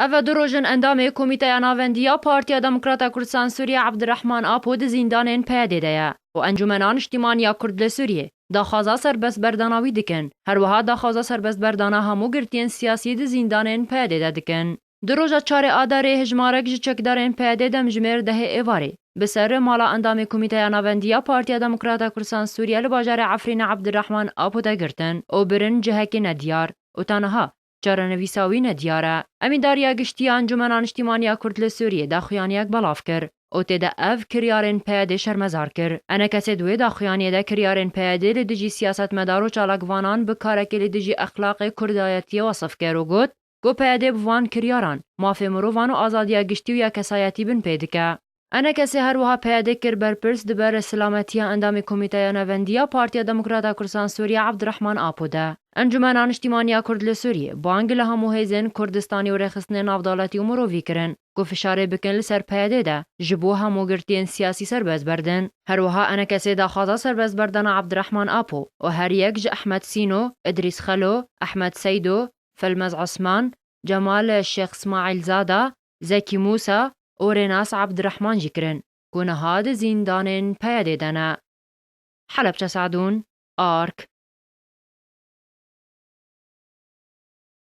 اوه دو روژن اندام کمیته ناوندیا پارتیا دموکراتا کردستان سوریه عبدالرحمن آپو د زیندانین پیاده ده و انجمنان اجتماعی کرد لسوریه داخوازا سربست برداناوی دکن هر وها داخوازا سربست بردانا همو گرتین سیاسی د زیندانین پیاده ده دکن دو روژا چار آداره هجمارک جچکدارین پیاده دم جمیر ده ایواره بسر مالا اندام کمیته ناوندیا پارتیا دموکراتا کردستان سوریه لباجار عفرین عبدالرحمن آپو ده گرتن او برن جهک ندیار و تنها جارنویساوی ندیاره امی داریا گشتی انجمنان اجتماعی کرد لسوریه دا خویانیک بلاف کر او تیدا اف کریارن پیاده شرمزار کر انا کسی دوی دا خویانی دا کریارن پیاده لدجی سیاست مدار و چالکوانان بکارکی لدجی اخلاق کردایتی وصف کر و گو پیاده بوان کریاران مافی مرووان و آزادیا گشتی و یا کسایتی بن پیدکه انا کسی هر وها پیاده کر برپرس دبر سلامتی اندام کمیته نوندیا پارتیا دموکراتا کردستان سوریه عبدالرحمن آپو ده انجمنان اجتماعی کرد لسوریه بانگ لهمو هیزن کردستانی و رخصن نافدالتی و مرووی کرن گو فشاره بکن لسر پیاده ده جبو همو گرتین سیاسی سربز بردن هر وها انا کسی دا خوازا سربز بردن عبدالرحمن آپو و هر یک ج احمد سینو ادریس خلو احمد سیدو فلمز عثمان جمال الشيخ اسماعيل زاده زكي موسى وريناس عبد الرحمن جكرن كون هاد زيندانين پیاده دنا حلب سعدون آرك